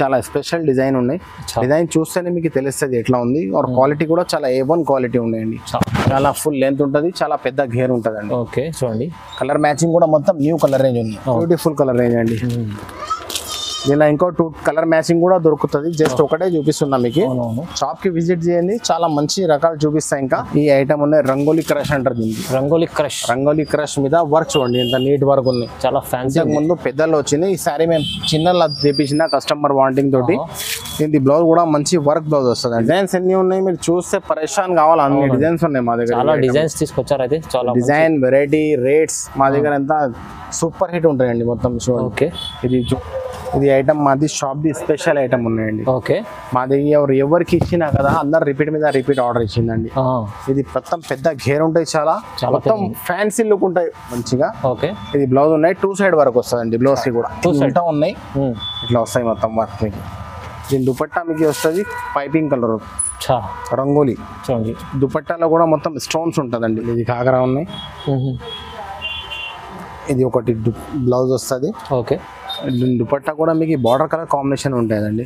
చాలా special design ఉన్నాయి. Design చూస్తేనే మీకు తెలుస్తుంది ఎట్లా ఉంది. ఆర్ క్వాలిటీ కూడా చాలా A1 క్వాలిటీ ఉన్నాయండి. చాలా ఫుల్ లెంత్ ఉంటుంది, చాలా పెద్ద గేర్ ఉంటుందండి. ఓకే చూడండి, కలర్ మ్యాచింగ్ కూడా మొత్తం న్యూ కలర్ రేంజ్ ఉంది. బ్యూటిఫుల్ కలర్ రేంజ్ అండి. దీనిలో ఇంకో 2 కలర్ మ్యాచింగ్ కూడా దొరుకుతుంది. జస్ట్ ఒకటే చూపిస్తున్నా మీకు. షాప్ కి విజిట్ చేయండి, చాలా మంచి రకాలు చూపిస్తాయి. ఇంకా ఈ ఐటమ్ ఉన్నాయి, రంగోలీ క్రష్ అంటారు దీన్ని. రంగోలీ క్రష్ మీద వర్క్ చూడండి ఎంత నీట్ వర్క్ ఉంది, చాలా ఫ్యాన్సీ. ముందు పెద్దలు వచ్చింది, ఈ సారీ మేము చిన్న తెప్పించిన కస్టమర్ వాంటింగ్ తోటి. దీని బ్లౌజ్ కూడా మంచి వర్క్ బ్లౌజ్ వస్తుంది. డిజైన్స్ ఎన్ని ఉన్నాయి మీరు చూస్తే పరేషాన్ కావాలి, అన్ని డిజైన్స్ ఉన్నాయి మా దగ్గర. చాలా డిజైన్స్ తీసుకొచ్చారు అయితే, చాలా డిజైన్ వెరైటీ రేట్స్ మా దగ్గర ఎంత సూపర్ హిట్ ఉంటాయండి మొత్తం. ఓకే, ఇది ఐటమ్ మాది షాప్ ది స్పెషల్ ఐటమ్ ఉన్నాయండి. ఓకే, మా దగ్గర ఎవరికి ఇచ్చినా కదా అందరు రిపీట్ మీద రిపీట్ ఆర్డర్ ఇచ్చిందండి. ఇది మొత్తం పెద్ద గేర్ ఉంటాయి, చాలా మొత్తం ఫ్యాన్సీ లుక్ ఉంటాయి మంచిగా. ఓకే, ఇది బ్లౌజ్ ఉన్నాయి, 2 సైడ్ వర్క్ వస్తుందండి. బ్లౌజ్ కి కూడా 2 సైడ్ ఉన్నాయి, ఇట్లా వస్తాయి మొత్తం వర్క్ మీకు. దీని దుపట్టా మీకు వస్తుంది పైపింగ్ కలర్ రంగోలీ చూడండి. దుపట్టాలో కూడా మొత్తం స్టోన్స్ ఉంటుందండి. ఇది కాగరా ఉన్నాయి. ఇది ఒకటి బ్లౌజ్ వస్తుంది. ఓకే, దుపట్టా కూడా మీకు బార్డర్ కలర్ కాంబినేషన్ ఉంటుందండి.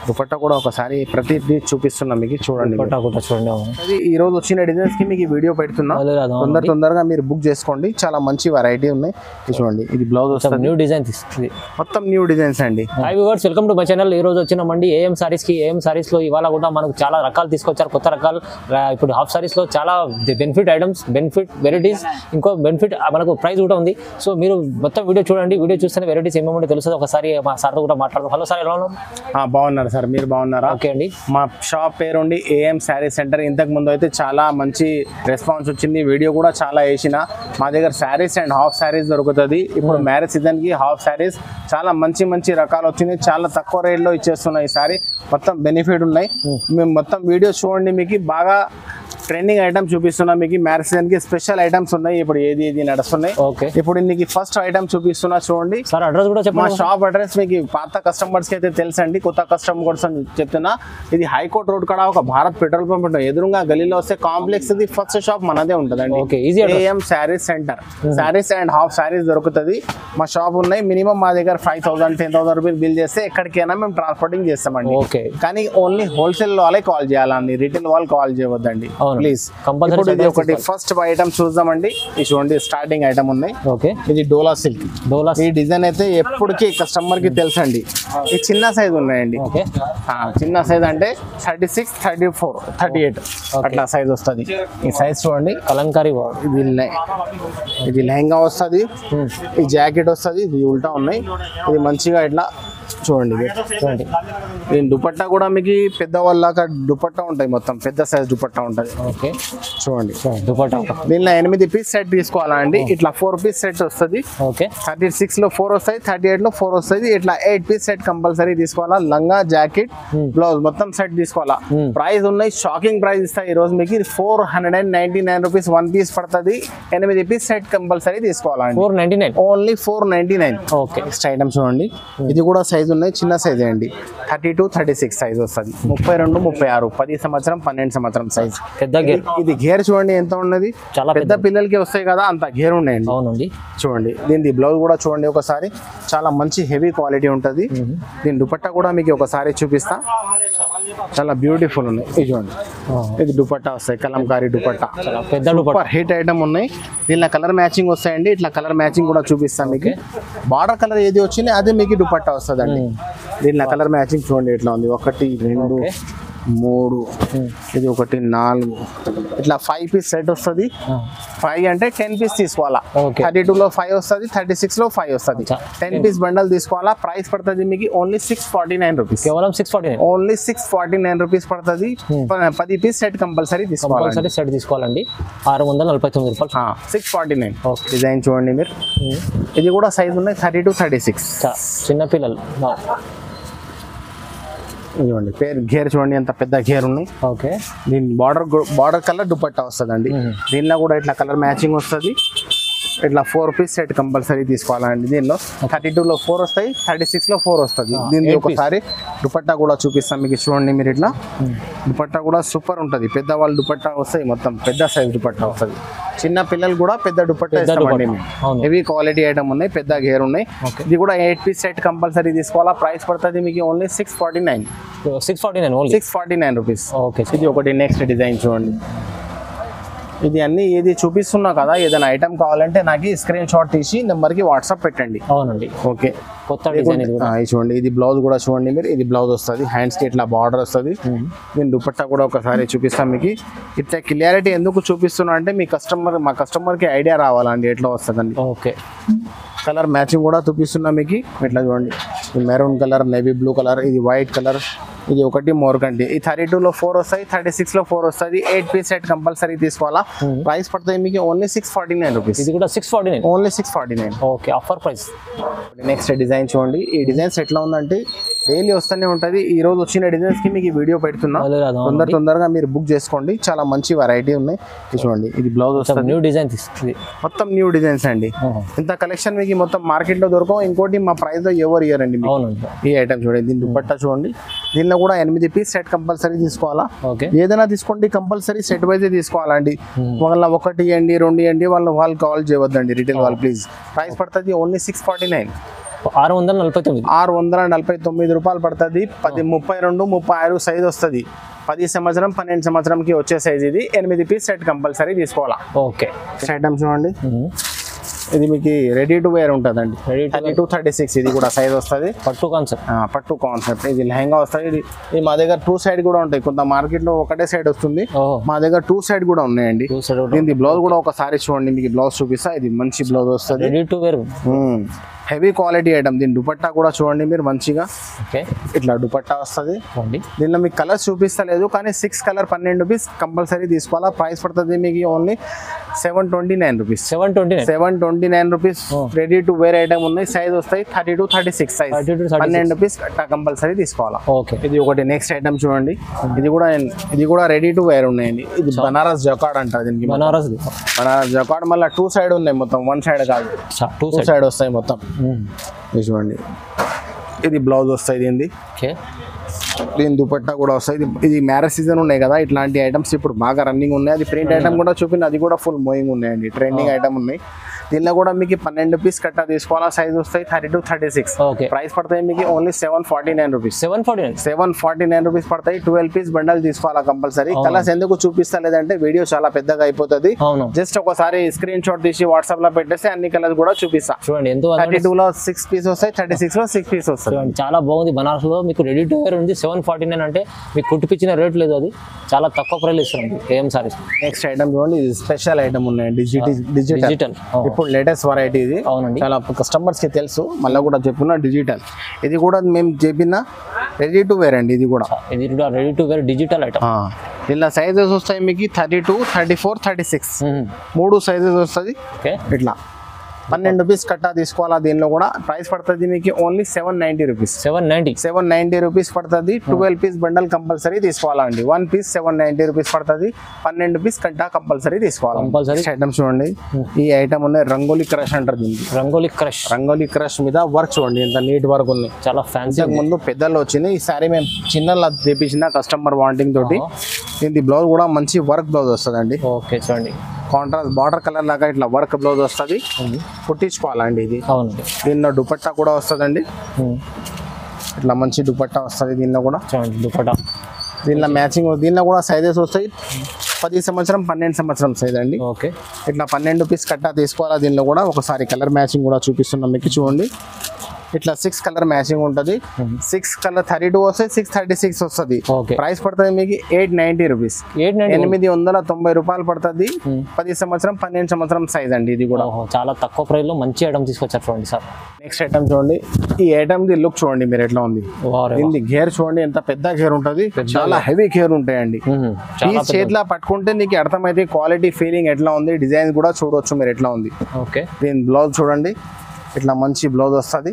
దుపట్టా కూడా ఒకసారి ప్రతి చూపిస్తున్నా మీకు, చూడండి. ఈ రోజు వచ్చిన డిజైన్స్ కి మీకు వీడియో పెడుతున్నా, తొందరగా మీరు బుక్ చేసుకోండి. చాలా మంచి వెరైటీ ఉన్నాయి. చూడండి, ఇది బ్లౌజ్ వస్తుంది, న్యూ డిజైన్ మొత్తం న్యూ డిజైన్స్ అండి. High viewers, welcome to my channel. ఈ రోజు వచ్చినామండి AM సారీస్ కి. AM సారీస్ లో ఇవాళ కూడా మనకు చాలా రకాలు తీసుకొచ్చారు, కొత్త రకాలు. ఇప్పుడు హాఫ్ సారీస్ లో చాలా బెనిఫిట్ ఐటమ్స్, బెనిఫిట్ వెరైటీస్, ఇంకో బెనిఫిట్ మనకు ప్రైస్ కూడా ఉంది. సో మీరు మొత్తం వీడియో చూడండి, వీడియో చూస్తేనే వెరైటీస్ ఏమేమి తెలుస్తుంది. ఒకసారి మా సార్తో కూడా మాట్లాడదాం. హలో సార్, ఎలా ఉన్నారు? బాగున్నారు సార్, మీరు బాగున్నారా? ఓకే అండి. మా షాప్ పేరుండి AM శారీ సెంటర్. ఇంతకు ముందు అయితే చాలా మంచి రెస్పాన్స్ వచ్చింది, వీడియో కూడా చాలా వేసిన. మా దగ్గర శారీస్ అండ్ హాఫ్ శారీస్ దొరుకుతుంది. ఇప్పుడు మ్యారేజ్ సీజన్ కి హాఫ్ శారీస్ చాలా మంచి రకాలు వచ్చింది. చాలా తక్కువ రేట్లో ఇచ్చేస్తున్నాయి. ఈ సారీ మొత్తం బెనిఫిట్ ఉన్నాయి. మేము మొత్తం వీడియో చూడండి, మీకు బాగా ట్రెండింగ్ ఐటమ్స్ చూపిస్తున్నా. మీకు మ్యారేజ్ సీజన్ కి స్పెషల్ ఐటమ్స్ ఉన్నాయి. ఇప్పుడు ఏది నడుస్తున్నాయి. ఇప్పుడు మీకు ఫస్ట్ ఐటమ్ చూపిస్తున్నా చూడండి. సార్ అడ్రస్ కూడా చెప్పండి. మా షాప్ అడ్రస్ మీకు పాత కస్టమర్స్ కి అయితే తెలుసండి, కొత్త కస్టమర్స్ చెప్తున్నా. ఇది హైకోర్ట్ రోడ్ కాడ ఒక భారత్ పెట్రోల్ పంప్ ఉంటుంది. ఎదురుగా గలీలో వస్తే కాంప్లెక్స్ ఇది ఫస్ట్ షాప్ మనదే ఉంటుందండి. AM saris centre. Saris and half saris దొరుకుతుంది. మా షాప్ ఉన్నాయి. మినిమం మా దగ్గర 5,000 10,000 రూపీలు బిల్ చేస్తే ఎక్కడికైనా మేము ట్రాన్స్పోర్టింగ్ చేస్తామండి. కానీ ఓన్లీ హోల్సేల్ వాళ్ళే కాల్ చేయాలండి, రిటైల్ వాళ్ళు కాల్ చేయవద్దండి ప్లీజ్. ఇది ఒకటి ఫస్ట్ ఐటమ్ చూద్దామండి. ఇది చూడండి, స్టార్టింగ్ ఐటమ్ ఉన్నాయి. ఇది డోలా సిల్క్. ఈ డిజైన్ అయితే ఎప్పటికీ కస్టమర్ కి తెలుసండి. ఈ చిన్న సైజ్ ఉన్నాయండి. చిన్న సైజ్ అంటే 36, 34, 38 అట్లా సైజ్ వస్తుంది. ఈ సైజ్ చూడండి, కలంకారీ. ఇది లెహంగా వస్తుంది, ఈ జాకెట్ వస్తుంది. ఇది ఉల్టా ఉన్నాయి. ఇది మంచిగా ఇట్లా చూడండి. దీని దుపట్టా కూడా మీకు పెద్దవాళ్ళగా దుపట్టా ఉంటాయి, మొత్తం పెద్ద సైజ్ దుపట్టా ఉంటుంది. చూడండి దుపట్టా. దీనిలో 8 పీస్ సెట్ తీసుకోవాలండి. ఇట్లా 4 పీస్ సెట్ వస్తుంది. 36 లో 4 వస్తాయి, 38 లో 4 వస్తుంది. ఇట్లా 8 పీస్ సెట్ కంపల్సరీ తీసుకోవాలా. లంగా, జాకెట్, బ్లౌజ్ మొత్తం సెట్ తీసుకోవాలా. ప్రైస్ ఉన్నాయి, షాకింగ్ ప్రైస్ ఇస్తాయి ఈ రోజు మీకు. 499 రూపీస్ 1 పీస్ పడుతుంది. 8 పీస్ సెట్ కంపల్సరీ తీసుకోవాలండి. 499 ఓన్లీ 499. నెక్స్ట్ ఐటమ్ చూడండి, ఇది కూడా సైజ్ ఉన్నాయి, చిన్న సైజ్ అండి. 32, 36 సైజ్ వస్తుంది. 32, 36, 10 సంవత్సరం 12 సంవత్సరం సైజ్. ఇది గేర్ చూడండి ఎంత ఉన్నది, చాలా పెద్ద పిల్లలకి వస్తాయి కదా, అంత గేర్ ఉన్నాయండి. అవునండి. చూడండి, దీని బ్లౌజ్ కూడా చూడండి ఒకసారి, చాలా మంచి హెవీ క్వాలిటీ ఉంటుంది. దీని దుపట్టా కూడా మీకు ఒకసారి చూపిస్తా, చాలా బ్యూటిఫుల్ ఉన్నాయి. ఇది చూడండి, ఇది దుపట్టా వస్తాయి, Kalamkari dupatta, super hit item ఉన్నాయి. దీనిలో కలర్ మ్యాచింగ్ వస్తాయండి. ఇట్లా కలర్ మ్యాచింగ్ కూడా చూపిస్తాను మీకు. బార్డర్ కలర్ ఏది వచ్చింది అదే మీకు దుపట్టా వస్తుందండి. దీనిలో కలర్ మ్యాచింగ్ చూడండి ఎట్లా ఉంది. 1, 2, 3, ఇది 1, 4, ఇట్లా 5 పీస్ సెట్ వస్తుంది. 5 అంటే 10 పీస్ తీసుకోవాలా. 32 లో 5 వస్తుంది, 36 లో 5 వస్తుంది. 10 పీస్ బండల్ తీసుకోవాలా. ప్రైస్ పడుతుంది మీకు ఓన్లీ 649 రూపీస్. కేవలం 649, ఓన్లీ 649 రూపీస్ పడుతుంది. 10 పీస్ సెట్ కంపల్సరీ తీసుకోవాలి. సెట్ తీసుకోవాలండి. 649 రూపాయలు. 649. డిజైన్ చూడండి మీరు. ఇది కూడా సైజ్ ఉన్నాయి, 32, 36. చిన్న పిల్లలు. ఇవ్వండి, గేర్ చూడండి ఎంత పెద్ద గేర్ ఉన్నాయి. దీని బార్డర్ కలర్ దుపట్టా వస్తుంది అండి. దీనిలో కూడా ఇట్లా కలర్ మ్యాచింగ్ వస్తుంది. ఇట్లా 4 పీస్ సెట్ కంపల్సరీ తీసుకోవాలండి. దీనిలో 32 లో 4 వస్తాయి, 36 లో 4 వస్తుంది. దీన్ని ఒకసారి దుపట్టా కూడా చూపిస్తాం మీకు. చూడండి మీరు ఇట్లా దుపట్టా కూడా సూపర్ ఉంటుంది. పెద్దవాళ్ళు దుపట్టా వస్తాయి, మొత్తం పెద్ద సైజ్ దుపట్టా వస్తుంది. చిన్న పిల్లలు కూడా పెద్ద దుపట్టా ఇస్తామండి. హెవీ క్వాలిటీ ఐటమ్ ఉన్నాయి, పెద్ద గేర్ ఉన్నాయి. ఇది కూడా 8 పీస్ సెట్ కంపల్సరీ తీసుకోవాలా. ప్రైస్ పడుతుంది మీకు ఓన్లీ 649 రూపీస్. ఇది ఒకటి. నెక్స్ట్ డిజైన్ చూడండి. ఇది అన్ని ఏది చూపిస్తున్నా కదా, ఏదైనా ఐటమ్ కావాలంటే నాకు స్క్రీన్ షాట్ తీసి నెంబర్కి వాట్సాప్ పెట్టండి. అవునండి. ఓకే. కొత్త డిజైన్ చూడండి. ఇది బ్లౌజ్ కూడా చూడండి మీరు. ఇది బ్లౌజ్ వస్తుంది, హ్యాండ్స్కి ఇట్లా బార్డర్ వస్తుంది. నేను దుపట్టా కూడా ఒకసారి చూపిస్తాను మీకు. ఇట్లా క్లియారిటీ ఎందుకు చూపిస్తున్నా అంటే మా కస్టమర్కి ఐడియా రావాలండి ఎట్లా వస్తుందండి. ఓకే. కలర్ మ్యాచింగ్ కూడా చూపిస్తున్నా మీకు. ఇట్లా చూడండి. Maroon colour, navy blue colour, ఇది వైట్ కలర్, ఇది ఒకటి మోర్కండి. ఈ 32 లో 4 వస్తాయి, 36 లో 4 వస్తుంది. 8 పీస్ సెట్ కంపల్సరీ తీసుకోవాలా. ప్రైస్ పడుతుంది మీకు ఓన్లీ 649 రూపీస్. ఇది కూడా 649, only 649. Okay, offer price. Next design చూడండి. ఈ డిజైన్స్ ఎట్లా ఉందంటే డైలీ వస్తూనే ఉంటుంది. ఈ రోజు వచ్చిన డిజైన్స్ కి మీకు ఈ వీడియో పెడుతున్నా, తొందరగా మీరు బుక్ చేసుకోండి. చాలా మంచి వెరైటీ ఉన్నాయి. చూడండి. ఇది బ్లౌజ్ వస్తుంది, న్యూ డిజైన్, మొత్తం న్యూ డిజైన్స్ అండి. ఇంత కలెక్షన్ మీకు మొత్తం మార్కెట్ లో దొరకవు. ఇంకోటి మా ప్రైస్ లో ఎవరు ఇయర్ అండి ఈ ఐటమ్. చూడండి. దీని దుపట్టా చూడండి. దీనిలో కూడా 8 పీస్ సెట్ కంపల్సరీ తీసుకోవాలా. ఏదైనా తీసుకోండి, కంపల్సరీ సెట్ వైజ్ తీసుకోవాలండి. వాళ్ళ 1 ఇవ్వండి, 2 ఇవ్వండి, వాళ్ళు కాల్ చేయవద్దండి రిటైల్ వాళ్ళు ప్లీజ్. ప్రైస్ పడుతుంది ఓన్లీ 649. 649 రూపాయలు పడుతుంది. 32, 36 సైజ్ వస్తుంది. 10 సంవత్సరం 12 సంవత్సరంకి వచ్చే సైజ్ ఇది. 8 పీస్ సెట్ కంపల్సరీ తీసుకోవాలా. ఓకే. ఐటమ్ చూడండి. ఇది మీకు రెడీ టు వేర్ ఉంటుందండి. 32, 36 ఇది కూడా సైజ్ వస్తుంది. పట్టు కాన్సెప్ట్. ఇది లెహంగా వస్తుంది. ఇది మా దగ్గర 2 సైడ్ కూడా ఉంటాయి. కొంత మార్కెట్ లో ఒకటే సైడ్ వస్తుంది, మా దగ్గర 2 సైడ్ కూడా ఉన్నాయండి. దీని బ్లౌజ్ కూడా ఒకసారి చూడండి, మీకు బ్లౌజ్ చూపిస్తా. ఇది మంచి బ్లౌజ్ వస్తుంది, ready to wear, heavy quality item. దీని దుపట్టా కూడా చూడండి మీరు మంచిగా. ఇట్లా దుపట్టా వస్తుంది. దీనిలో మీకు కలర్స్ చూపిస్తలేదు కానీ 6 కలర్ 12 పీస్ కంపల్సరీ తీసుకోవాలా. ప్రైస్ పడుతుంది మీకు only 729 rupees. 729 rupees. Ready to wear item ఉన్నాయి. సైజ్ వస్తాయి 32, 36 సైజ్. 12 పీస్ కంపల్సరీ తీసుకోవాలా. ఇది ఒకటి. నెక్స్ట్ ఐటమ్ చూడండి. ఇది కూడా రెడీ టు వేర్ ఉన్నాయండి. ఇది బనారస్ జకార్డ్ అంటారు దీనికి. బనారస్ జకార్డ్ మళ్ళీ 2 సైడ్ ఉన్నాయి, మొత్తం 1 సైడ్ కాదు, 2 సైడ్ వస్తాయి మొత్తం. చూడండి. ఇది బ్లౌజ్ వస్తాయి దీనిది. దీని దుపట్టా కూడా వస్తాయి. ఇది మ్యారేజ్ సీజన్ ఉన్నాయి కదా, ఇట్లాంటి ఐటమ్స్ ఇప్పుడు బాగా రన్నింగ్ ఉన్నాయి. అది ప్రింట్ ఐటమ్ కూడా చూపింది, అది కూడా ఫుల్ మూవింగ్ ఉన్నాయండి, ట్రెండింగ్ ఐటమ్ ఉన్నాయి. దీనిలో కూడా మీకు 12 పీస్ కట్టా తీసుకోవాలా. సైజ్ వస్తాయి 32, 36. ప్రైస్ పడతాయి మీకు ఓన్లీ 749 రూపీస్. 749 రూపీస్ పడతాయి. 12 పీస్ బండల్ తీసుకోవాలా కంపల్సరీ. కలర్స్ ఎందుకు చూపిస్తా లేదంటే వీడియో చాలా పెద్దగా అయిపోతుంది. జస్ట్ ఒకసారి స్క్రీన్ షాట్ తీసి వాట్సాప్ లో పెట్టేస్తే అన్ని కలర్స్ కూడా చూపిస్తా. చూడండి. 32 లో 6 పీస్ వస్తాయి, 36 లో 6 పీస్ వస్తాయి. చాలా బాగుంది. బనారస్ లో మీకు రెడీ టు వేర్ ఉంది. 749 అంటే మీకు కుట్టిపించిన రేట్ లేదు, అది చాలా తక్కువ ప్రైస్ ఇస్తుంది ఏఎం సారీస్. నెక్స్ట్ ఐటమ్ చూడండి. ఇది స్పెషల్ ఐటమ్ ఉన్నాయి, డిజిటల్. ఇప్పుడు లేటెస్ట్ వెరైటీ ఇది. అవునండి. చాలా కస్టమర్స్ కి తెలుసు, మళ్ళీ కూడా చెప్పుకున్నా డిజిటల్. ఇది కూడా మేము చెప్పిన రెడీ టు వేర్ అండి. ఇది కూడా ready to wear digital item. ఇలా సైజెస్ వస్తాయి మీకు 32, 34, 36 3 సైజెస్ వస్తుంది. ఇట్లా 12 పీస్ కట్టా తీసుకోవాలా. దీనిలో కూడా ప్రైస్ పడుతుంది మీకు ఓన్లీ 790 రూపీస్. 790 రూపీస్ పడుతుంది. 12 పీస్ బండల్ కంపల్సరీ తీసుకోవాలండి. 1 పీస్ 790 రూపీస్ పడుతుంది. 12 పీస్ కట్టా కంపల్సరీ తీసుకోవాలి. ఐటమ్ చూడండి. ఈ ఐటమ్ ఉన్నాయి రంగోలీ క్రష్ అంటారు దీనికి. రంగోలీ క్రష్ మీద వర్క్ చూడండి ఎంత నీట్ వర్క్ ఉంది, చాలా ఫ్యాన్సీ. ముందు పెద్దలు వచ్చింది, ఈ సారీ మేము చిన్నలా తెప్పించిన కస్టమర్ వాంటింగ్ తోటి. దీనికి బ్లౌజ్ కూడా మంచి వర్క్ బ్లౌజ్ వస్తుంది. ఓకే చూడండి. కాంట్రాస్ట్ బార్డర్ కలర్ లాగా ఇట్లా వర్క్ బ్లౌజ్ వస్తుంది, కుట్టించుకోవాలండి ఇది. దీనిలో దుపట్టా కూడా వస్తుందండి. ఇట్లా మంచి దుపట్టా వస్తుంది. దీనిలో కూడా దుపట్టా, దీనిలో మ్యాచింగ్. దీనిలో కూడా సైజెస్ వస్తాయి 10 సంవత్సరం 12 సంవత్సరం సైజ్ అండి. ఓకే. ఇట్లా 12 పీస్ కట్టా తీసుకోవాలా. దీనిలో కూడా ఒకసారి కలర్ మ్యాచింగ్ కూడా చూపిస్తున్నాం మీకు. చూడండి. ఇట్లా 6 కలర్ మ్యాచింగ్ ఉంటుంది. 6 కలర్ 32 వస్తాయి, 636 వస్తుంది. ప్రైస్ పడుతుంది మీకు 890 రూపీస్. 890 రూపాయలు పడుతుంది. 10 సంవత్సరం 12 సంవత్సరం సైజ్ అండి. ఇది కూడా చాలా తక్కువ ప్రైస్ లో మంచి ఐటమ్ తీసుకొచ్చారు చూడండి సార్. నెక్స్ట్ ఐటమ్ చూడండి. ఈ ఐటమ్ ది లుక్ చూడండి మీరు ఎట్లా ఉంది. దీని గేర్ చూడండి ఎంత పెద్ద గేర్ ఉంటుంది, చాలా హెవీ గేర్ ఉంటాయండి. ఈ చేతిలో పట్టుకుంటే నీకు అర్థమైతే క్వాలిటీ ఫీలింగ్ ఎట్లా ఉంది. డిజైన్ కూడా చూడవచ్చు మీరు ఎట్లా ఉంది. ఓకే. దీని బ్లౌజ్ చూడండి. ఇట్లా మంచి బ్లౌజ్ వస్తుంది.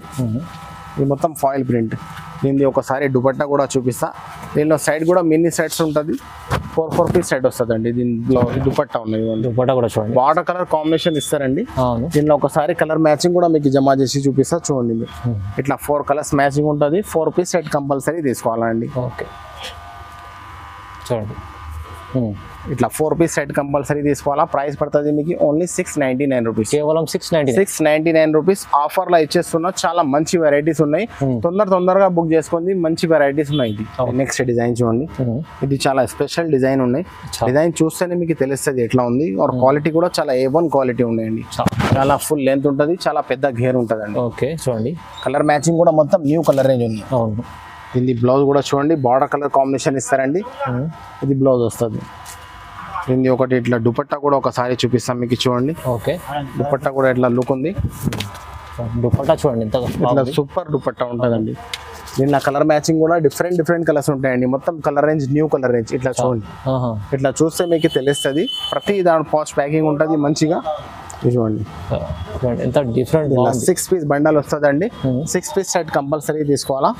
ఇది మొత్తం ఫాయిల్ ప్రింట్. దీనిది ఒకసారి దుపట్టా కూడా చూపిస్తా. దీనిలో సైడ్ కూడా మినీ సెట్స్ ఉంటుంది, 4 పీస్ సెట్ వస్తుందండి. దీనిలో దుపట్టా ఉన్నది, దుపట్టా కూడా చూడండి, బార్డర్ కలర్ కాంబినేషన్ ఇస్తారండి. దీనిలో ఒకసారి కలర్ మ్యాచింగ్ కూడా మీకు జమా చేసి చూపిస్తా చూడండి. మీరు ఇట్లా 4 కలర్స్ మ్యాచింగ్ ఉంటుంది. 4 పీస్ సెట్ కంపల్సరీ తీసుకోవాలండి. ఓకే చూడండి, ఇట్లా 4 పీస్ సెట్ కంపల్సరీ తీసుకోవాలా. ప్రైస్ పడుతుంది మీకు ఓన్లీ 699 రూపీస్, కేవలం 699 రూపీస్. ఆఫర్ లో ఇచ్చేస్తున్నా. చాలా మంచి వెరైటీస్ ఉన్నాయి, తొందరగా బుక్ చేసుకోండి. మంచి వెరైటీస్ ఉన్నాయి. ఇది నెక్స్ట్ డిజైన్ చూడండి, ఇది చాలా స్పెషల్ డిజైన్ ఉన్నాయి. డిజైన్ చూస్తేనే మీకు తెలుస్తుంది ఎట్లా ఉంది. క్వాలిటీ కూడా చాలా A1 క్వాలిటీ ఉన్నాయండి. చాలా ఫుల్ లెంత్ ఉంటుంది, చాలా పెద్ద గేర్ ఉంటుంది అండి. ఓకే చూడండి, కలర్ మ్యాచింగ్ కూడా మొత్తం న్యూ కలర్ రేంజ్ ఉంది. అవును, ఇది బ్లౌజ్ కూడా చూడండి, బార్డర్ కలర్ కాంబినేషన్ ఇస్తారండి. ఇది బ్లౌజ్ వస్తుంది. ఇది ఒకటి ఇట్లా దుపట్టా కూడా ఒకసారి చూపిస్తాం మీకు చూడండి. ఓకే, దుపట్టా కూడా ఇట్లా లుక్ ఉంది. దుపట్టా చూడండి, ఇట్లా సూపర్ దుపట్టా ఉంటుందండి. దీనిలో కలర్ మ్యాచింగ్ కూడా డిఫరెంట్ కలర్స్ ఉంటాయండి. మొత్తం colour range new colour range. ఇట్లా చూడండి, ఇట్లా చూస్తే మీకు తెలుస్తుంది. ప్రతి దాని పాస్ట్ ప్యాకింగ్ ఉంటుంది మంచిగా. చూడండి ఎంత డిఫరెంట్. 6 పీస్ బండల్ వస్తుందండి. 6 పీస్ సెట్ కంపల్సరీ తీసుకోవాలా.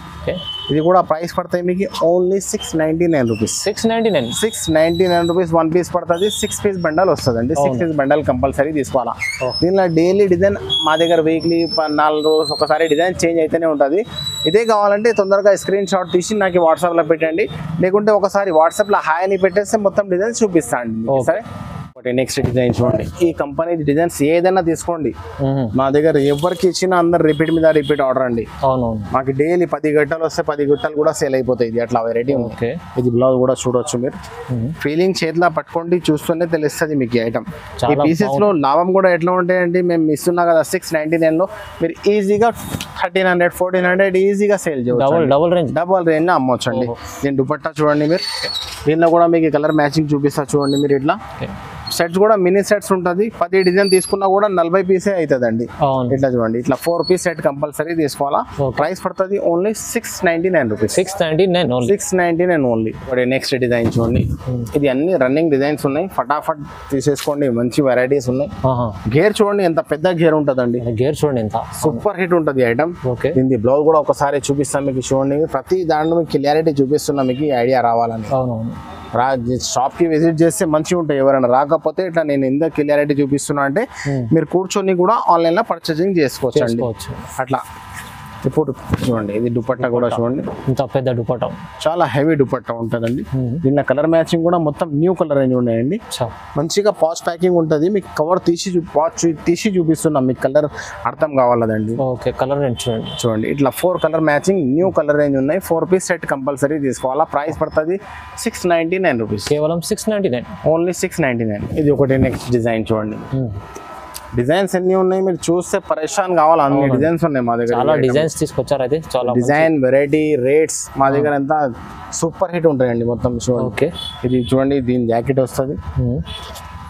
ఇది కూడా ప్రైస్ పడతాయి మీకు ఓన్లీ 699 రూపీస్. 699 రూపీస్ 1 పీస్ పడుతుంది. 6 పీస్ బండల్ వస్తుందండి. 6 పీస్ బండల్ కంపల్సరీ తీసుకోవాలా. దీనిలో డైలీ డిజైన్ మా దగ్గర వీక్లీ 4 రోజు ఒకసారి డిజైన్ చేంజ్ అయితేనే ఉంటుంది. ఇదే కావాలంటే తొందరగా స్క్రీన్ షాట్ తీసి నాకు వాట్సాప్లో పెట్టండి, లేకుంటే ఒకసారి వాట్సాప్లో హాయ్ అని పెట్టేస్తే మొత్తం డిజైన్ చూపిస్తాను అండి. సరే, నెక్స్ట్ డిజైన్ చూడండి. ఈ కంపెనీ డిజైన్స్ ఏదైనా తీసుకోండి, మా దగ్గర ఎవరికి ఇచ్చినా అందరు రిపీట్ మీద రిపీట్ ఆర్డర్ అండి. మాకు డైలీ 10 గంటలు వస్తే 10 గంటలు కూడా సేల్ అయిపోతాయి. ఇది అట్లా వెరైటీ ఉంది. ఇది బ్లౌజ్ కూడా చూడొచ్చు మీరు. ఫీలింగ్ చేతిలో పట్టుకోండి, చూస్తూనే తెలుస్తుంది మీకు ఐటమ్. ఈ పీసెస్ లో లాభం కూడా ఎట్లా ఉంటాయండి, మేము ఇస్తున్నా కదా 699 లో మీరు ఈజీగా 1300 1400 ఈజీగా సేల్ చేయవచ్చు. డబుల్ రేంజ్ అమ్మొచ్చు అండి. దీని దుపట్టా చూడండి మీరు. దీనిలో కూడా మీకు కలర్ మ్యాచింగ్ చూపిస్తా చూడండి మీరు. ఇట్లా సెట్స్ కూడా మినీ సెట్స్ ఉంటుంది. 10 డిజైన్ తీసుకున్నా కూడా 40 పీసే అవుతుందండి. ఇట్లా చూడండి, ఇట్లా 4 పీస్ సెట్ కంపల్సరీ తీసుకోవాలా. ప్రైస్ పడుతుంది only 699 rupees. 699 only. Next design చూడండి. ఇది అన్ని రన్నింగ్ డిజైన్స్ ఉన్నాయి, ఫటాఫట్ తీసేసుకోండి. మంచి వెరైటీస్ ఉన్నాయి. గేర్ చూడండి ఎంత పెద్ద గేర్ ఉంటుందండి. గేర్ చూడండి ఎంత సూపర్ హిట్ ఉంటుంది ఐటమ్. దీని బ్లౌజ్ కూడా ఒకసారి చూపిస్తాం మీకు చూడండి. ప్రతి దాంట్లో మీకు క్లియారిటీ చూపిస్తున్నా, మీకు ఐడియా రావాలని. షాప్ కి విజిట్ చేస్తే మంచిగా ఉంటాయి. ఎవరైనా రాకపోతే ఇట్లా నేను ఎంత క్లియారిటీ చూపిస్తున్నా అంటే మీరు కూర్చొని కూడా ఆన్లైన్ లో పర్చేసింగ్ చేసుకోవచ్చు అండి. అట్లా ఇప్పుడు చూడండి, ఇది దుపట్టా కూడా చూడండి, ఇంత పెద్ద దుపట్టా, చాలా హెవీ దుపట్టా ఉంటుందండి. దీనిలో కలర్ మ్యాచింగ్ కూడా మొత్తం న్యూ కలర్ రేంజ్ ఉన్నాయండి. మంచిగా పాచ్ ప్యాకింగ్ ఉంటుంది. మీకు కవర్ తీసి చూపిస్తున్నాం, మీకు కలర్ అర్థం కావాలదండి. ఓకే, కలర్ రేంజ్ చూడండి. చూడండి, ఇట్లా 4 colour matching new colour range ఉన్నాయి. 4 పీస్ సెట్ కంపల్సరీ తీసుకోవాలా. ప్రైస్ పడుతుంది 699 రూపీస్. కేవలం 699, ఓన్లీ 699. ఇది ఒకటి నెక్స్ట్ డిజైన్ చూడండి. డిజైన్స్ ఎన్ని ఉన్నాయి మీరు చూస్తే పరేషాన్ కావాలి, అన్ని డిజైన్స్ ఉన్నాయి మా దగ్గర. చాలా డిజైన్స్ తీసుకొచ్చారు. అయితే చాలా డిజైన్, వెరైటీ, రేట్స్ మా దగ్గర అంతా సూపర్ హిట్ ఉంటాయండి మొత్తం. చూడండి, ఓకే, ఇది చూడండి, దీని జాకెట్ వస్తుంది.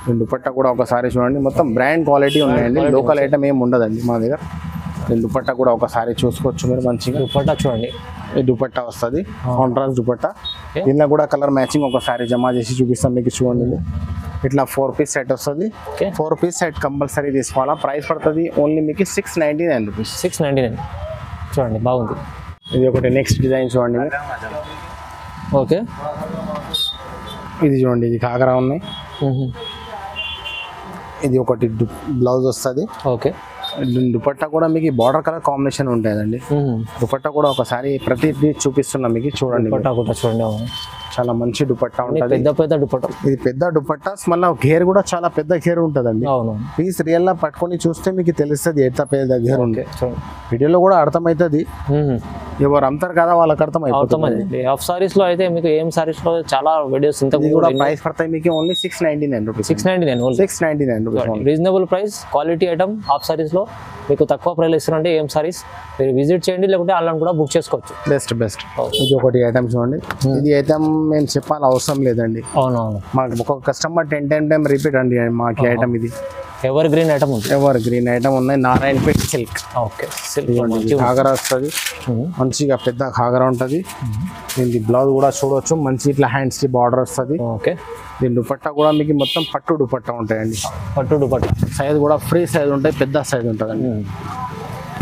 దీని దుపట్టా కూడా ఒకసారి చూడండి, మొత్తం బ్రాండ్ క్వాలిటీ ఉన్నాయండి. లోకల్ ఐటమ్ ఏమి ఉండదండి మా దగ్గర. దీని దుపట్టా కూడా ఒకసారి చూసుకోవచ్చు మీరు మంచిగా. దుపట్టా చూడండి, ఈ దుపట్టా వస్తుంది, కాంట్రాస్ట్ దుపట్టా. దీనిలో కూడా కలర్ మ్యాచింగ్ ఒకసారి జమా చేసి చూపిస్తాం మీకు చూడండి. ఇట్లా 4 పీస్ సెట్ వస్తుంది. 4 పీస్ సెట్ కంపల్సరీ తీసుకోవాలా. ప్రైస్ పడుతుంది ఓన్లీ మీకు 699 రూపీస్. 699 చూడండి, బాగుంది. ఇది ఒకటి నెక్స్ట్ డిజైన్ చూడండి. ఓకే, ఇది చూడండి, ఇది కాకరా ఉన్నాయి. ఇది ఒకటి బ్లౌజ్ వస్తుంది. ఓకే, దుపట్టా కూడా మీకు బార్డర్ కలర్ కాంబినేషన్ ఉంటుందండి. దుపట్టా కూడా ఒకసారి ప్రతిదీ చూపిస్తున్నా మీకు చూడండి. దుపట్టా కూడా చూడండి, చాలా మంచి దుపట్టా ఉంటుంది. పెద్ద దుపట్టా. ఇది పెద్ద దుపట్టా, మళ్ళీ గేర్ కూడా చాలా పెద్ద గేర్ ఉంటుందండి. పీస్ రియల్ గా పట్టుకొని చూస్తే మీకు తెలుస్తుంది ఎంత పెద్ద గేర్ ఉంది. వీడియోలో కూడా అర్థమవుతుంది, ఎవరు అమ్ముతారు కదా వాళ్ళకి అర్థమవుతుంది. హాఫ్ సారీస్ లో అయితే మీకు ఏం సారీస్ లో చాలా వీడియోస్ కూడా ప్రైస్ పడతాయి మీకు only 699 rupees. 699 rupees reasonable price, quality item. Half saris లో మీకు తక్కువ ప్రైస్ ఇస్తారంటే ఏం సారీస్ మీరు విజిట్ చేయండి, లేకుంటే ఆన్లైన్ కూడా బుక్ చేసుకోవచ్చు. బెస్ట్. ఇది ఒకటి ఐటమ్ చూడండి. ఇది ఐటమ్ మేము చెప్పాలి అవసరం లేదండి. అవునవును, మాకు ఒక కస్టమర్ 10 టైమ్ రిపీట్ అండి మాకు ఐటమ్. ఇది ఎవర్ గ్రీన్ ఐటమ్ ఉంది. ఎవర్ గ్రీన్ ఐటమ్ ఉన్నాయి. నారాయణపేట్ సిల్క్. ఓకే, ఘాగరా వస్తుంది, మంచిగా పెద్ద ఘాగరా ఉంటుంది. దీనికి బ్లౌజ్ కూడా చూడవచ్చు, మంచి ఇట్లా హ్యాండ్స్ కి బార్డర్ వస్తుంది. ఓకే, దీని దుపట్టా కూడా మీకు మొత్తం పట్టు దుపట్టా ఉంటాయండి. పట్టు దుపట్టా సైజ్ కూడా ఫ్రీ సైజ్ ఉంటాయి, పెద్ద సైజ్ ఉంటుందండి.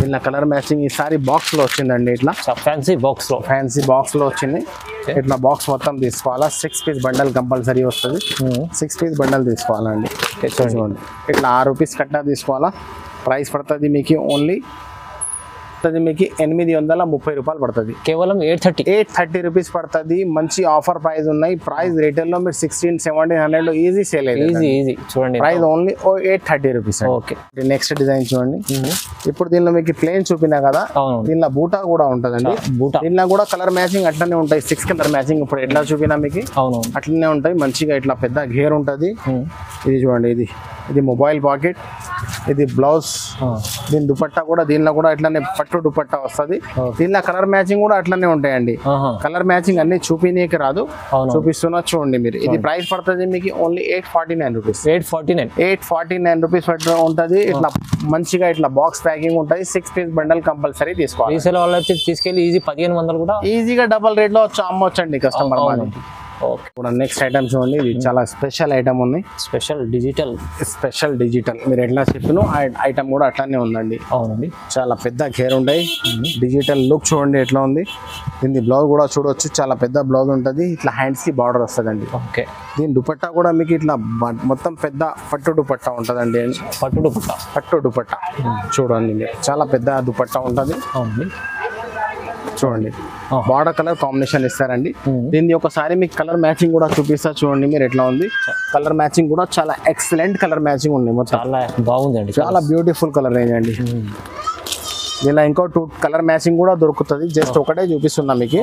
ఇలా కలర్ మ్యాచింగ్ ఈసారి బాక్స్ లో వచ్చిందండి. ఇట్లా ఫ్యాన్సీ బాక్స్ లో వచ్చింది. ఇట్లా బాక్స్ మొత్తం తీసుకోవాలా. 6 పీస్ బండల్ కంపల్సరీ వస్తుంది. 6 పీస్ బండల్ తీసుకోవాలండి. చూడండి ఇట్లా 6 రూపీస్ కట్ట తీసుకోవాలా. ప్రైస్ పడుతుంది మీకు ఓన్లీ 830 రూపాయలు పడుతుంది. కేవలం 830 రూపీస్ పడుతుంది. మంచి ఆఫర్ ప్రైస్ ఉన్నాయి. ప్రైస్ రిటైల్ లో మీరు 1600-1700 ఈజీ సేల్ ఈజీ చూడండి. Price only 830 rupees. Okay, next design చూడండి. ఇప్పుడు దీనిలో మీకు ప్లేన్ చూపినా కదా, దీనిలో బూటా కూడా ఉంటదండి. దీనిలో కూడా కలర్ మ్యాచింగ్ అట్లనే ఉంటాయి. 6 కలర్ మ్యాచింగ్ ఇప్పుడు ఎట్లా చూపినా మీకు అట్లనే ఉంటాయి. మంచిగా ఇట్లా పెద్ద గేర్ ఉంటది. ఇది చూడండి, ఇది మొబైల్ పాకెట్, ఇది బ్లౌజ్. దీని దుపట్టా కూడా దీనిలో కూడా ఇట్లానే పట్టు దుపట్టా వస్తుంది. దీనిలో కలర్ మ్యాచింగ్ కూడా అట్లనే ఉంటాయండి. కలర్ మ్యాచింగ్ అన్ని చూపినీకి రాదు, చూపిస్తున్నా చూడండి మీరు. ఇది ప్రైస్ పడుతుంది మీకు ఓన్లీ 849 రూపీస్. 849 రూపీస్ ఉంటుంది. ఇట్లా మంచిగా ఇట్లా బాక్స్ ప్యాకింగ్ ఉంటుంది. 6 పీస్ బండల్ కంపల్సరీ తీసుకోవాలి. తీసుకెళ్ళి ఈజీ 1500 కూడా ఈజీగా డబల్ రేట్ లో అమ్మొచ్చండి కస్టమర్. ఓకే, నెక్స్ట్ ఐటమ్ చూడండి. ఇది చాలా స్పెషల్ ఐటమ్ ఉంది. స్పెషల్ డిజిటల్ మీరు ఎట్లా చెప్పిన ఐటమ్ కూడా అట్లానే ఉందండి. అవునండి, చాలా పెద్ద గేర్ ఉంటాయి. డిజిటల్ లుక్ చూడండి ఎట్లా ఉంది. దీని బ్లౌజ్ కూడా చూడవచ్చు, చాలా పెద్ద బ్లౌజ్ ఉంటుంది. ఇట్లా హ్యాండ్స్ కి బార్డర్ వస్తుందండి. ఓకే, దీని దుపట్టా కూడా మీకు ఇట్లా మొత్తం పెద్ద పట్టు దుపట్టా ఉంటుందండి. పట్టు దుపట్టా చూడండి మీరు, చాలా పెద్ద దుపట్టా ఉంటుంది. చూడండి బార్డర్ కలర్ కాంబినేషన్ ఇస్తారండి. దీన్ని ఒకసారి మీకు కలర్ మ్యాచింగ్ కూడా చూపిస్తా చూడండి మీరు ఎట్లా ఉంది. కలర్ మ్యాచింగ్ కూడా చాలా ఎక్సలెంట్ కలర్ మ్యాచింగ్ ఉంది. చాలా బాగుందండి, చాలా బ్యూటిఫుల్ కలర్ రేంజ్ అండి. ఇలా ఇంకో 2 కలర్ మ్యాచింగ్ కూడా దొరుకుతుంది. జస్ట్ ఒకటే చూపిస్తున్నా మీకు.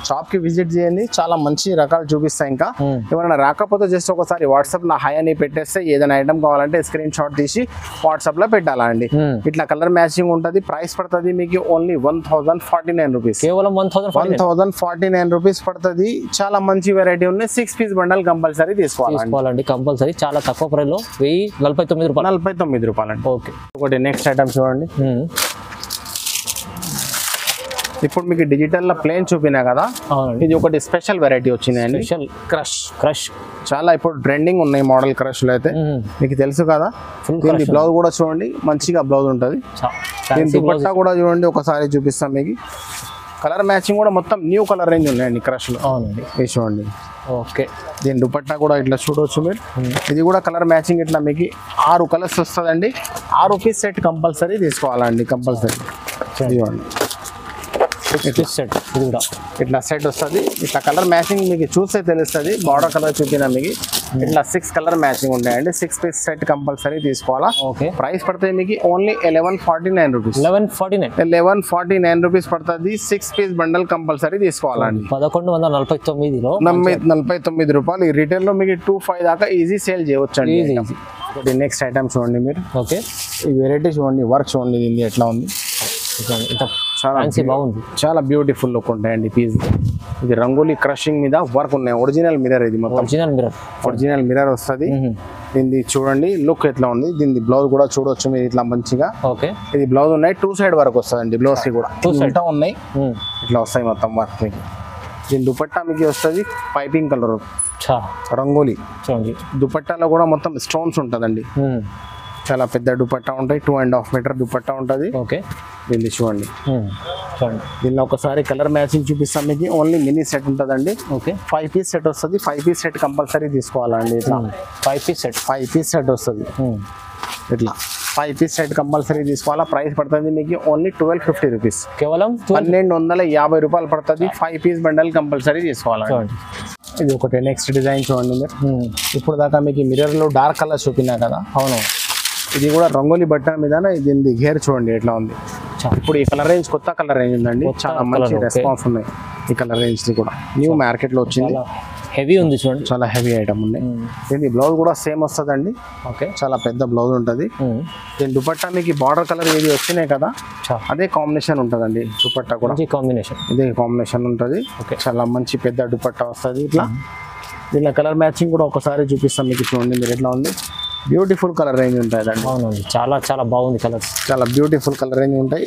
షాప్ కి విజిట్ చేయండి, చాలా మంచి రకాలు చూపిస్తా. ఇంకా ఎవరైనా రాకపోతే జస్ట్ ఒకసారి వాట్సాప్ లో హై అని పెట్టేస్తే ఏదైనా ఐటమ్ కావాలంటే స్క్రీన్ షాట్ తీసి వాట్సాప్ లో పెట్టాలా అండి. ఇట్లా కలర్ మ్యాచింగ్ ఉంటుంది. ప్రైస్ పడుతుంది మీకు ఓన్లీ 1049 రూపీస్. కేవలం 1049 రూపీస్ పడుతుంది. చాలా మంచి వెరైటీ ఉన్నాయి. 6 పీస్ బండల్ కంపల్సరీ తీసుకోవాలండి. కంపల్సరీ చాలా తక్కువ ప్రైస్ లో 1049 రూపాయలు అండి. ఓకే, ఒకటి నెక్స్ట్ ఐటమ్ చూడండి. ఇప్పుడు మీకు డిజిటల్ లో ప్లేన్ చూపినా కదా, ఇది ఒకటి స్పెషల్ వెరైటీ వచ్చిందండి. క్రష్ చాలా ఇప్పుడు ట్రెండింగ్ ఉన్నాయి మోడల్. క్రష్ లో అయితే మీకు తెలుసు కదా. దీని బ్లౌజ్ కూడా చూడండి, మంచిగా బ్లౌజ్ ఉంటుంది. దీని దుపట్టా కూడా చూడండి, ఒకసారి చూపిస్తాం మీకు. కలర్ మ్యాచింగ్ కూడా మొత్తం న్యూ కలర్ రేంజ్ ఉన్నాయండి క్రష్ లో. ఇది చూడండి. ఓకే, దీని దుపట్టా కూడా ఇట్లా చూడవచ్చు మీరు. ఇది కూడా కలర్ మ్యాచింగ్ ఇట్లా మీకు 6 కలర్స్ వస్తుందండి. 6 పీస్ సెట్ కంపల్సరీ తీసుకోవాలండి. కంపల్సరీ ఇదిగోండి, ఇట్లా సెట్ వస్తుంది. ఇట్లా కలర్ మ్యాచింగ్ మీకు చూస్తే తెలుస్తుంది. బార్డర్ కలర్ చూపినా మీకు ఇట్లా 6 కలర్ మ్యాచింగ్ ఉంటాయండి. 6 పీస్ సెట్ కంపల్సరీ తీసుకోవాలా. ప్రైస్ పడుతుంది మీకు ఓన్లీ 1149 రూపీస్. 1149 రూపీస్ పడుతుంది. 6 పీస్ బండల్ కంపల్సరీ తీసుకోవాలండి. 1149 రూపాయలు. ఈ రిటైల్ లో మీకు 25 దాకా ఈజీ సేల్ చేయవచ్చు అండి. నెక్స్ట్ ఐటమ్ చూడండి మీరు. ఓకే, ఈ వెరైటీ చూడండి, వర్క్ చూడండి దీన్ని ఎట్లా ఉంది. చాలా బ్యూటిఫుల్ లుక్ ఉంటాయండి పీస్. ఇది రంగోలీ క్రషింగ్ మీద వర్క్ ఉన్నాయి. ఒరిజినల్ మిర్రర్, ఇది మొత్తం ఒరిజినల్ మిర్రర్ వస్తుంది. దీన్ని చూడండి లుక్ ఎట్లా ఉంది. దీని బ్లౌజ్ కూడా చూడవచ్చు మీరు ఇట్లా మంచిగా. ఇది బ్లౌజ్ ఉన్నాయి, 2 సైడ్ వర్క్ వస్తుంది. బ్లౌజ్ కి కూడా 2 సైడ్ ఉన్నాయి, ఇట్లా వస్తాయి మొత్తం వర్క్ మీకు. దీని దుపట్టా మీకు వస్తుంది పైపింగ్ కలర్ రంగోలీ. దుపట్టాలో కూడా మొత్తం స్టోన్స్ ఉంటుందండి. చాలా పెద్ద దుపట్టా ఉంటాయి. 2.5 మీటర్ దుపట్టా ఉంటుంది. ఓకే, దీన్ని చూడండి. దీనిలో ఒకసారి కలర్ మ్యాచింగ్ చూపిస్తాం మీకు. ఓన్లీ మినీ సెట్ ఉంటుందండి. ఓకే, 5 పీస్ సెట్ వస్తుంది. 5 పీస్ సెట్ కంపల్సరీ తీసుకోవాలండి. ఇట్లా 5 పీస్ సెట్ వస్తుంది. ఇట్లా 5 పీస్ సెట్ కంపల్సరీ తీసుకోవాలా. ప్రైస్ పడుతుంది మీకు ఓన్లీ 1250 రూపీస్. కేవలం 1250 రూపాయలు పడుతుంది. 5 పీస్ బండల్ కంపల్సరీ తీసుకోవాలండి. ఇది ఒకటి నెక్స్ట్ డిజైన్ చూడండి మీరు. ఇప్పుడు దాకా మీకు మిర్రర్ లో డార్క్ కలర్ చూపినా కదా. అవును, ఇది కూడా రంగోలీ బట్ట మీద. దీని గేర్ చూడండి ఎట్లా ఉంది. ఇప్పుడు ఈ కలర్ రేంజ్ కొత్త కలర్ రేంజ్ ఉందండి. చాలా మంచి రెస్పాన్స్ ఉన్నాయి. ఈ కలర్ రేంజ్ కూడా న్యూ మార్కెట్ లో వచ్చింది. హెవీ ఉంది చూడండి, చాలా హెవీ ఐటమ్ ఉంది. దీని బ్లౌజ్ కూడా సేమ్ వస్తుందండి. ఓకే, చాలా పెద్ద బ్లౌజ్ ఉంటుంది. దీని దుపట్టా మీకు బార్డర్ కలర్ ఏది వచ్చినాయి కదా, అదే కాంబినేషన్ ఉంటుందండి. దుపట్టా కూడా ఇదే కాంబినేషన్ ఉంటుంది. చాలా మంచి పెద్ద దుపట్టా వస్తుంది. ఇట్లా దీనిలో కలర్ మ్యాచింగ్ కూడా ఒకసారి చూపిస్తాం మీకు. చూడండి మీరు ఎట్లా ఉంది. బ్యూటిఫుల్ కలర్ రేంజ్ ఉంటుంది అండి. అవునండి, చాలా చాలా బాగుంది కలర్స్. చాలా బ్యూటిఫుల్ కలర్ రేంజ్ ఉంటాయి.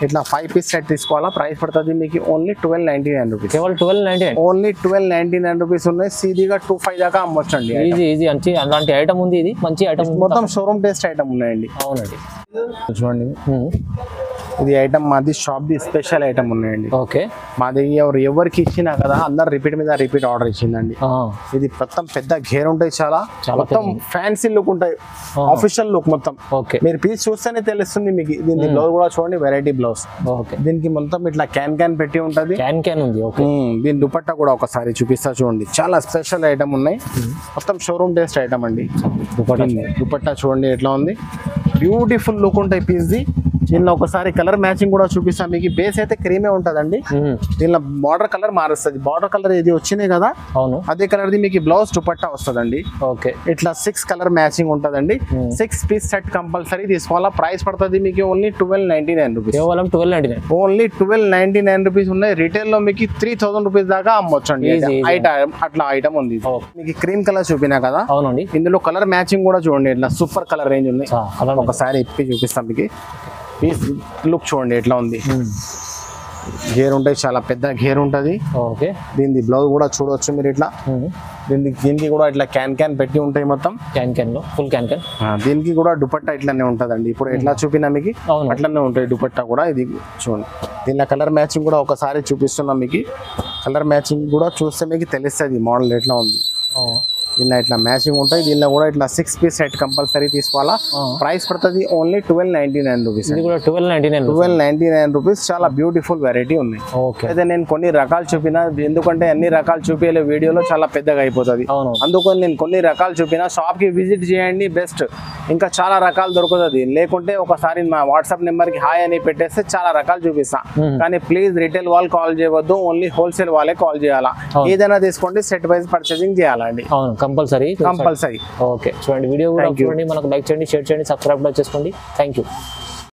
ఇట్లా 5 పీస్ సెట్ తీసుకోవాలా. ప్రైస్ పడుతుంది మీకు ఓన్లీ 1299 రూపీస్. కేవలం 1299. ఓన్లీ 1299 రూపీస్ ఉన్నాయి. సీదీగా 25 దాకా అమ్మొచ్చండి. ఈజీ అలాంటి ఐటమ్ ఉంది. ఇది మంచి ఐటమ్, మొత్తం షోరూమ్ టేస్ట్ ఐటమ్ ఉన్నాయండి. అవునండి, చూడండి ఇది ఐటమ్ మాది షాప్ ది స్పెషల్ ఐటమ్ ఉన్నాయండి. ఓకే, మాది ఎవరికి ఇచ్చినా కదా అందరు రిపీట్ మీద రిపీట్ ఆర్డర్ ఇచ్చిందండి. ఇది మొత్తం పెద్ద గేర్ ఉంటాయి, చాలా మొత్తం ఫ్యాన్సీ లుక్ ఉంటాయి, ఆఫీషియల్ లుక్ మొత్తం. ఓకే, మీరు పీస్ చూస్తేనే తెలుస్తుంది మీకు. దీని బ్లౌజ్ కూడా చూడండి, వెరైటీ బ్లౌజ్. ఓకే, దీనికి మొత్తం ఇట్లా క్యాన్ పెట్టి ఉంటది. క్యాన్ ఉంది. ఓకే, దీని దుపట్టా కూడా ఒకసారి చూపిస్తా చూడండి, చాలా స్పెషల్ ఐటమ్ ఉన్నాయి, మొత్తం షోరూమ్ టేస్ట్ ఐటమ్ అండి. దుపట్టా చూడండి ఎట్లా ఉంది, బ్యూటిఫుల్ లుక్ ఉంటాయి పీస్ ది. దీనిలో ఒకసారి కలర్ మ్యాచింగ్ కూడా చూపిస్తాం మీకు. బేస్ అయితే క్రీమే ఉంటదండి, దీనిలో బార్డర్ కలర్ మారుస్తుంది. బార్డర్ కలర్ ఇది వచ్చినాయి కదా, అవును, అదే కలర్ ది మీకు బ్లౌజ్ దుపట్టా వస్తుందండి. ఓకే, ఇట్లా 6 కలర్ మ్యాచింగ్ ఉంటదండి. 6 పీస్ సెట్ కంపల్సరీ తీసుకోవాలా. ప్రైస్ పడుతుంది మీకు ఓన్లీ 1299 రూపీస్. కేవలం 1299, ఓన్లీ 1299 రూపీస్ ఉన్నాయి. రిటైల్ లో మీకు 3000 రూపీస్ దాకా అమ్మొచ్చు అండి. ఐటమ్ అట్లా ఐటమ్ ఉంది. మీకు క్రీమ్ కలర్ చూపినా కదా, అవునండి, ఇందులో కలర్ మ్యాచింగ్ కూడా చూడండి, ఇట్లా సూపర్ కలర్ రేంజ్ ఉంది. ఒకసారి ఇప్పి చూపిస్తాం మీకు. పీస్ లుక్ చూడండి ఎట్లా ఉంది, గేర్ ఉంటాయి, చాలా పెద్ద గేర్ ఉంటుంది. ఓకే, దీని బ్లౌజ్ కూడా చూడవచ్చు మీరు. ఇట్లా దీనికి కూడా ఇట్లా క్యాన్ పెట్టి ఉంటాయి, మొత్తం క్యాన్ లో ఫుల్ క్యాన్. దీనికి కూడా దుపట్టా ఇట్లానే ఉంటదండి. ఇప్పుడు ఎట్లా చూపినా మీకు అట్లనే ఉంటాయి దుపట్టా కూడా. ఇది చూడండి, దీనిలో కలర్ మ్యాచింగ్ కూడా ఒకసారి చూపిస్తున్నాం మీకు. కలర్ మ్యాచింగ్ కూడా చూస్తే మీకు తెలుస్తుంది మోడల్ ఎట్లా ఉంది. దీనిలో ఇట్లా మ్యాచింగ్ ఉంటాయి. దీనిలో కూడా ఇట్లా 6 పీస్ సెట్ కంపల్సరీ తీసుకోవాలా. ప్రైస్ పడుతుంది ఓన్లీ 1299 రూపీస్. ఇది కూడా 1299 రూపీస్. చాలా బ్యూటిఫుల్ వెరైటీ ఉన్నాయి. ఓకే, అయితే నేను కొన్ని రకాలు చూపినా, ఎందుకంటే అన్ని రకాలు చూపించలే వీడియోలో, చాలా పెద్దగా అయిపోతుంది. అందుకని నేను కొన్ని రకాలు చూపినా. షాప్ కి విజిట్ చేయండి బెస్ట్, ఇంకా చాలా రకాలు దొరుకుతుంది. లేకుంటే ఒకసారి మా వాట్సాప్ నెంబర్ కి హాయ్ అని పెట్టేస్తే చాలా రకాలు చూపిస్తా. కానీ ప్లీజ్ రిటైల్ వాళ్ళు కాల్ చేయవద్దు, ఓన్లీ హోల్సేల్ వాళ్ళే కాల్ చేయాలా. ఏదైనా తీసుకోండి, సెట్ వైజ్ పర్చేసింగ్ చేయాలండి, కంపల్సరీ. కంపల్సరీ. ఓకే, చూడండి వీడియో కూడా చూడండి, మనకు లైక్ చేయండి, షేర్ చేయండి, సబ్స్క్రైబ్ చేసుకోండి. Thank you.